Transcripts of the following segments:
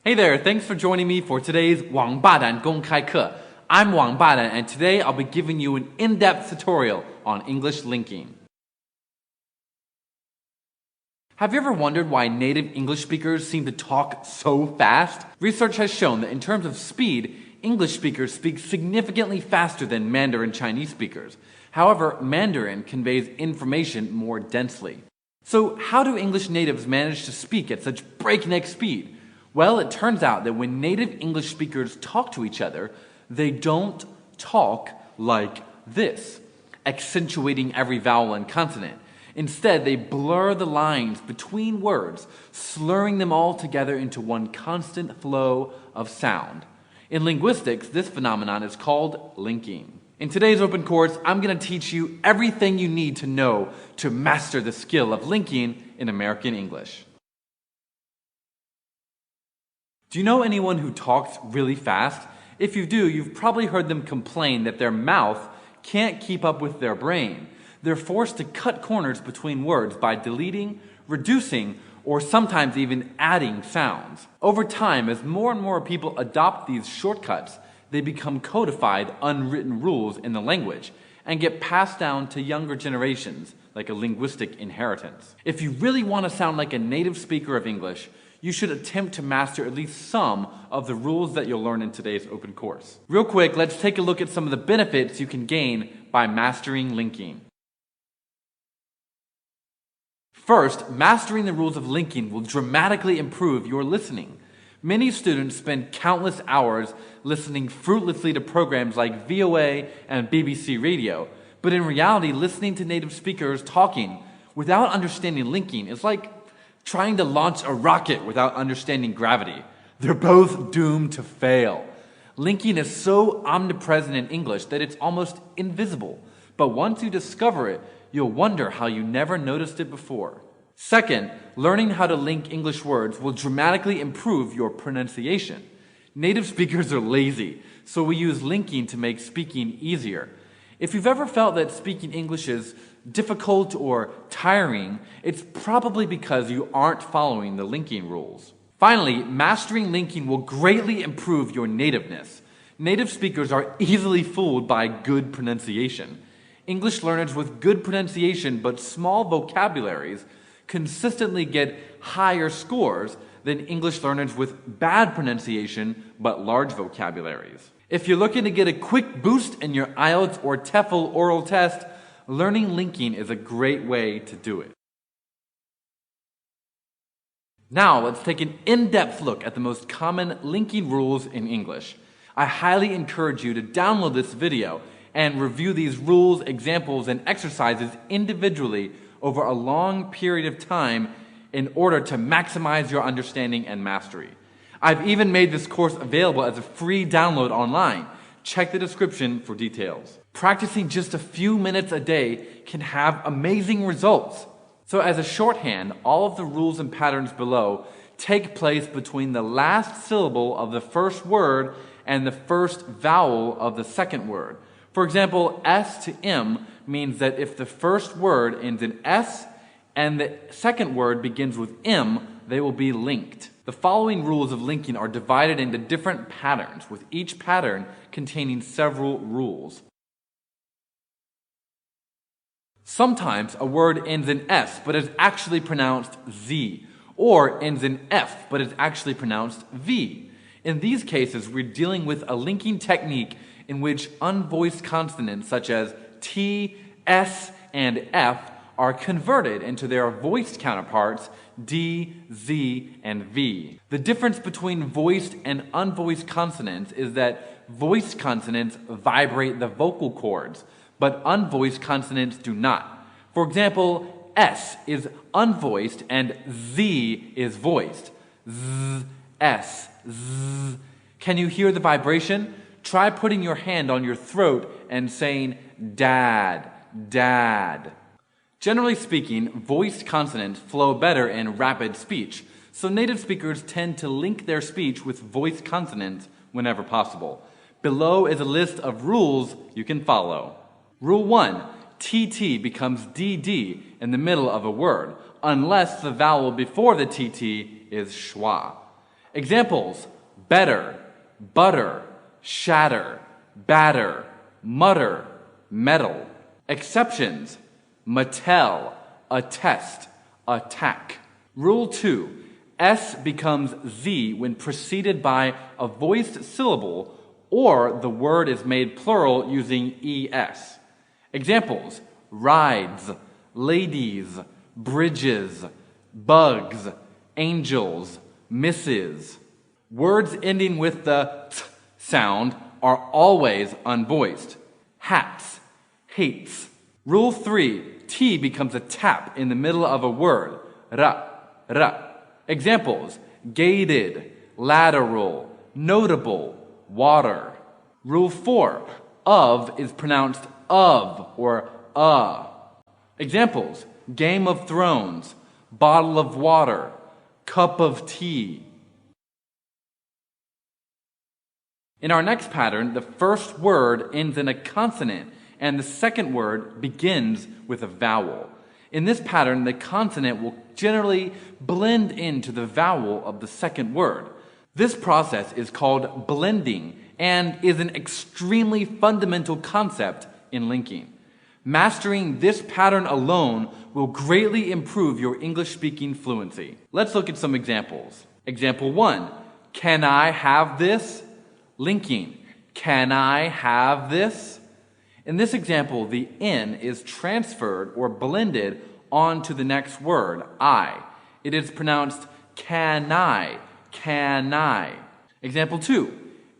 Hey there, thanks for joining me for today's 王霸胆公开课. I'm Wang Badan, and today I'll be giving you an in-depth tutorial on English linking. Have you ever wondered why native English speakers seem to talk so fast? Research has shown that in terms of speed, English speakers speak significantly faster than Mandarin Chinese speakers. However, Mandarin conveys information more densely. So how do English natives manage to speak at such breakneck speed? Well, it turns out that when native English speakers talk to each other, they don't talk like this, accentuating every vowel and consonant. Instead, they blur the lines between words, slurring them all together into one constant flow of sound. In linguistics, this phenomenon is called linking. In today's open course, I'm going to teach you everything you need to know to master the skill of linking in American English. Do you know anyone who talks really fast? If you do, you've probably heard them complain that their mouth can't keep up with their brain. They're forced to cut corners between words by deleting, reducing, or sometimes even adding sounds. Over time, as more and more people adopt these shortcuts, they become codified, unwritten rules in the language and get passed down to younger generations like a linguistic inheritance. If you really want to sound like a native speaker of English, you should attempt to master at least some of the rules that you'll learn in today's open course. Real quick, let's take a look at some of the benefits you can gain by mastering linking. First, mastering the rules of linking will dramatically improve your listening. Many students spend countless hours listening fruitlessly to programs like VOA and BBC Radio, but in reality, listening to native speakers talking without understanding linking is like trying to launch a rocket without understanding gravity. They're both doomed to fail. Linking is so omnipresent in English that it's almost invisible. But once you discover it, you'll wonder how you never noticed it before. Second, learning how to link English words will dramatically improve your pronunciation. Native speakers are lazy, so we use linking to make speaking easier. If you've ever felt that speaking English is difficult or tiring, it's probably because you aren't following the linking rules. Finally, mastering linking will greatly improve your nativeness. Native speakers are easily fooled by good pronunciation. English learners with good pronunciation but small vocabularies consistently get higher scores than English learners with bad pronunciation but large vocabularies. If you're looking to get a quick boost in your IELTS or TOEFL oral test, learning linking is a great way to do it. Now, let's take an in-depth look at the most common linking rules in English. I highly encourage you to download this video and review these rules, examples, and exercises individually over a long period of time in order to maximize your understanding and mastery. I've even made this course available as a free download online. Check the description for details. Practicing just a few minutes a day can have amazing results. So as a shorthand, all of the rules and patterns below take place between the last syllable of the first word and the first vowel of the second word. For example, S to M means that if the first word ends in S and the second word begins with M, they will be linked. The following rules of linking are divided into different patterns, with each pattern containing several rules. Sometimes a word ends in S but is actually pronounced Z, or ends in F but is actually pronounced V. In these cases, we're dealing with a linking technique in which unvoiced consonants such as T, S, and F are converted into their voiced counterparts D, Z, and V. The difference between voiced and unvoiced consonants is that voiced consonants vibrate the vocal cords, but unvoiced consonants do not. For example, S is unvoiced and Z is voiced. Z, S, Z. Can you hear the vibration? Try putting your hand on your throat and saying dad, dad. Generally speaking, voiced consonants flow better in rapid speech, so native speakers tend to link their speech with voiced consonants whenever possible. Below is a list of rules you can follow. Rule 1. TT becomes DD in the middle of a word, unless the vowel before the TT is schwa. Examples: better, butter, shatter, batter, mutter, metal. Exceptions: Mattel, attest, attack. Rule 2. S becomes Z when preceded by a voiced syllable or the word is made plural using ES. Examples: rides, ladies, bridges, bugs, angels, misses. Words ending with the t sound are always unvoiced. Hats, hates. Rule 3. T becomes a tap in the middle of a word. Ra, ra. Examples: gated, lateral, notable, water. Rule 4. Of is pronounced of or Examples: Game of Thrones, bottle of water, cup of tea. In our next pattern, the first word ends in a consonant and the second word begins with a vowel. In this pattern, the consonant will generally blend into the vowel of the second word. This process is called blending and is an extremely fundamental concept in linking. Mastering this pattern alone will greatly improve your English-speaking fluency. Let's look at some examples. Example 1. Can I have this? Linking. Can I have this? In this example, the N is transferred or blended onto the next word, I. It is pronounced can I, can I. Example 2.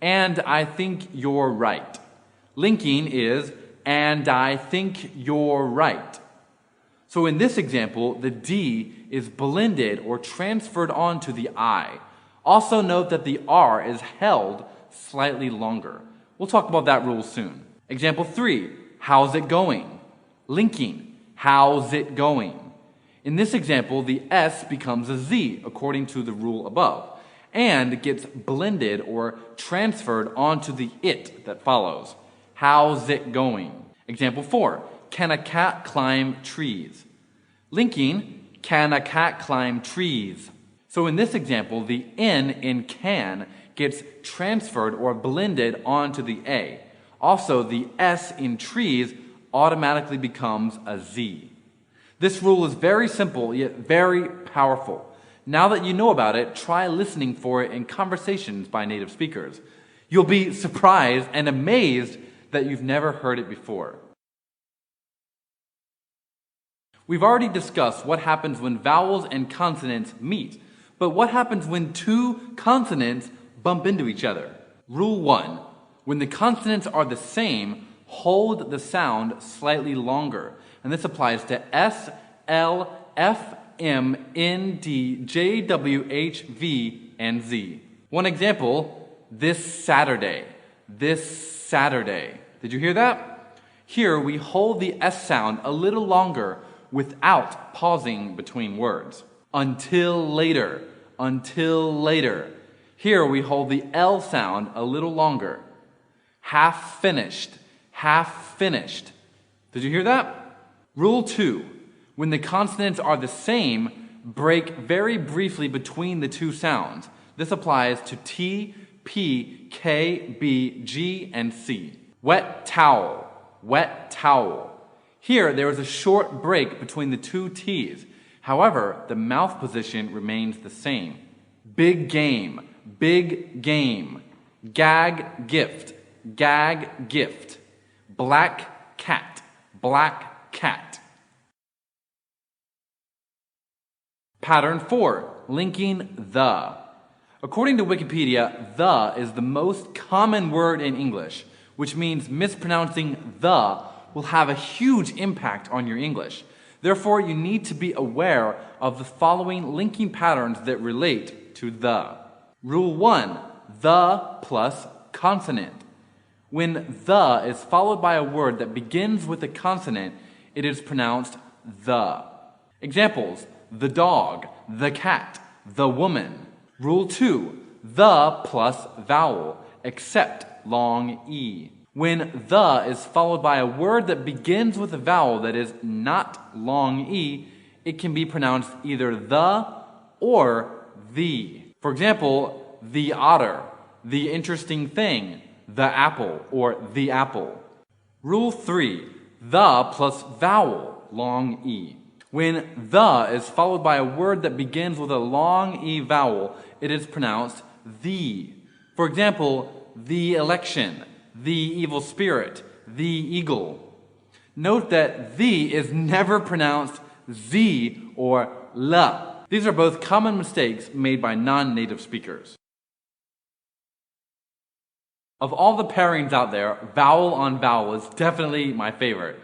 And I think you're right. Linking is and I think you're right. So in this example, the D is blended or transferred onto the I. Also note that the R is held slightly longer. We'll talk about that rule soon. Example 3, how's it going? Linking, how's it going? In this example, the S becomes a Z according to the rule above, and gets blended or transferred onto the it that follows. How's it going? Example 4, can a cat climb trees? Linking, can a cat climb trees? So in this example, the N in can gets transferred or blended onto the A. Also, the S in trees automatically becomes a Z. This rule is very simple, yet very powerful. Now that you know about it, try listening for it in conversations by native speakers. You'll be surprised and amazed that you've never heard it before. We've already discussed what happens when vowels and consonants meet, but what happens when two consonants bump into each other? Rule 1. When the consonants are the same, hold the sound slightly longer. And this applies to S, L, F, M, N, D, J, W, H, V, and Z. One example, this Saturday. This Saturday. Did you hear that? Here we hold the S sound a little longer without pausing between words. Until later. Until later. Here we hold the L sound a little longer. Half finished, half finished. Did you hear that? Rule 2. When the consonants are the same, break very briefly between the two sounds. This applies to T, P, K, B, G, and C. Wet towel, wet towel. Here there is a short break between the two T's. However, the mouth position remains the same. Big game, big game. Gag gift. Gag gift. Black cat, black cat. Pattern 4, linking the. According to Wikipedia, the is the most common word in English, which means mispronouncing the will have a huge impact on your English. Therefore, you need to be aware of the following linking patterns that relate to the. Rule 1, the plus consonant. When the is followed by a word that begins with a consonant, it is pronounced the. Examples: the dog, the cat, the woman. Rule 2, the plus vowel, except long E. When the is followed by a word that begins with a vowel that is not long E, it can be pronounced either the or the. For example, the otter, the interesting thing, the apple, or the apple. Rule 3, the plus vowel, long E. When the is followed by a word that begins with a long E vowel, it is pronounced the. For example, the election, the evil spirit, the eagle. Note that the is never pronounced z or la. These are both common mistakes made by non-native speakers. Of all the pairings out there, vowel on vowel is definitely my favorite.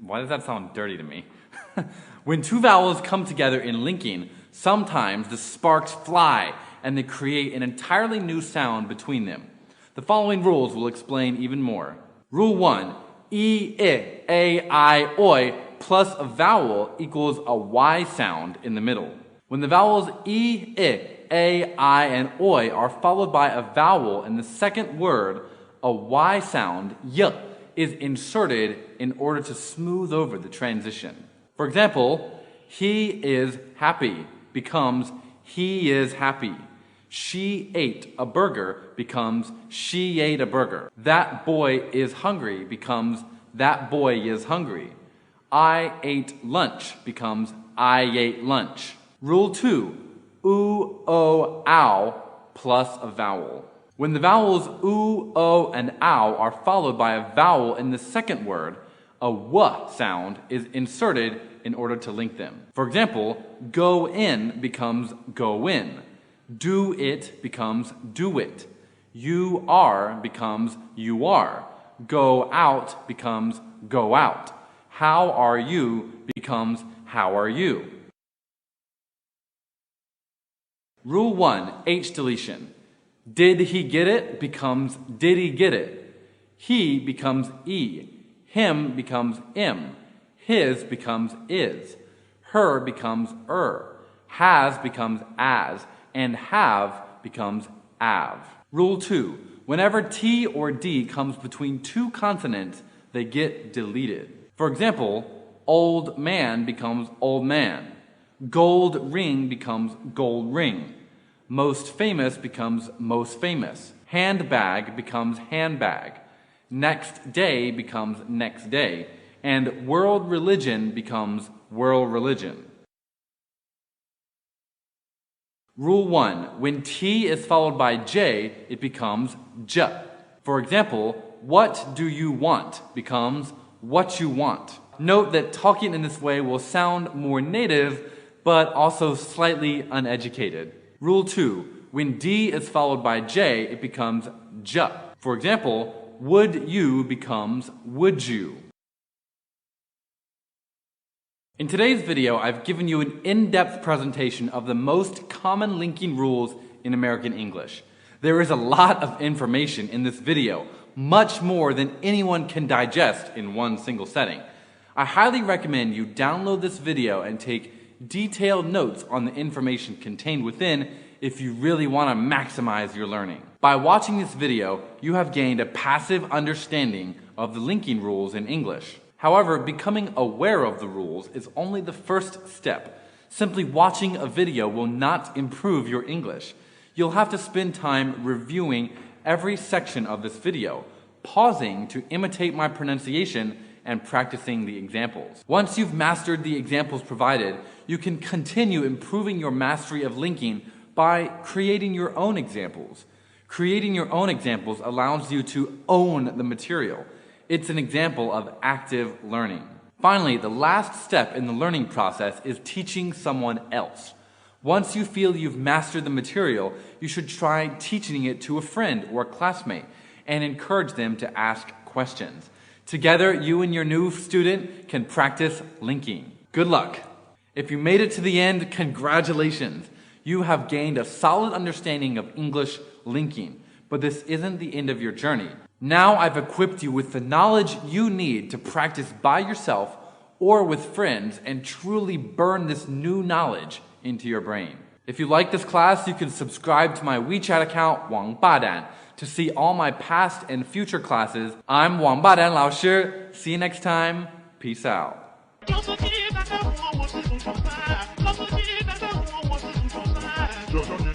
Why does that sound dirty to me? When two vowels come together in linking, sometimes the sparks fly and they create an entirely new sound between them. The following rules will explain even more. Rule 1, e, I, a, I, oi plus a vowel equals a y sound in the middle. When the vowels e, I, a, I, and oi are followed by a vowel in the second word, a y sound, y, is inserted in order to smooth over the transition. For example, he is happy becomes he is happy. She ate a burger becomes she ate a burger. That boy is hungry becomes that boy is hungry. I ate lunch becomes I ate lunch. Rule 2, oo, o, ow plus a vowel. When the vowels oo, o, and ow are followed by a vowel in the second word, a w sound is inserted in order to link them. For example, go in becomes go in. Do it becomes do it. You are becomes you are. Go out becomes go out. How are you becomes how are you. Rule 1, H deletion. Did he get it becomes did he get it. He becomes e. Him becomes im. His becomes is. Her becomes Has becomes as. And have becomes av. Rule 2, whenever T or D comes between two consonants, they get deleted. For example, old man becomes old man. Gold ring becomes gold ring. Most famous becomes most famous. Handbag becomes handbag. Next day becomes next day. And world religion becomes world religion. Rule 1, when T is followed by J, it becomes J. For example, what do you want becomes what you want. Note that talking in this way will sound more native, but also slightly uneducated. Rule 2, when D is followed by J, it becomes J. For example, would you becomes would you. In today's video, I've given you an in-depth presentation of the most common linking rules in American English. There is a lot of information in this video, much more than anyone can digest in one single setting. I highly recommend you download this video and take detailed notes on the information contained within if you really want to maximize your learning. By watching this video, you have gained a passive understanding of the linking rules in English. However, becoming aware of the rules is only the first step. Simply watching a video will not improve your English. You'll have to spend time reviewing every section of this video, pausing to imitate my pronunciation and practicing the examples. Once you've mastered the examples provided, you can continue improving your mastery of linking by creating your own examples. Creating your own examples allows you to own the material. It's an example of active learning. Finally, the last step in the learning process is teaching someone else. Once you feel you've mastered the material, you should try teaching it to a friend or a classmate and encourage them to ask questions. Together, you and your new student can practice linking. Good luck! If you made it to the end, congratulations! You have gained a solid understanding of English linking, but this isn't the end of your journey. Now I've equipped you with the knowledge you need to practice by yourself or with friends and truly burn this new knowledge into your brain. If you like this class, you can subscribe to my WeChat account, 王霸胆, to see all my past and future classes. I'm 王霸胆老师. See you next time. Peace out. 小小鸡蛋蛋我是中超fan，老司机蛋蛋我是中超fan。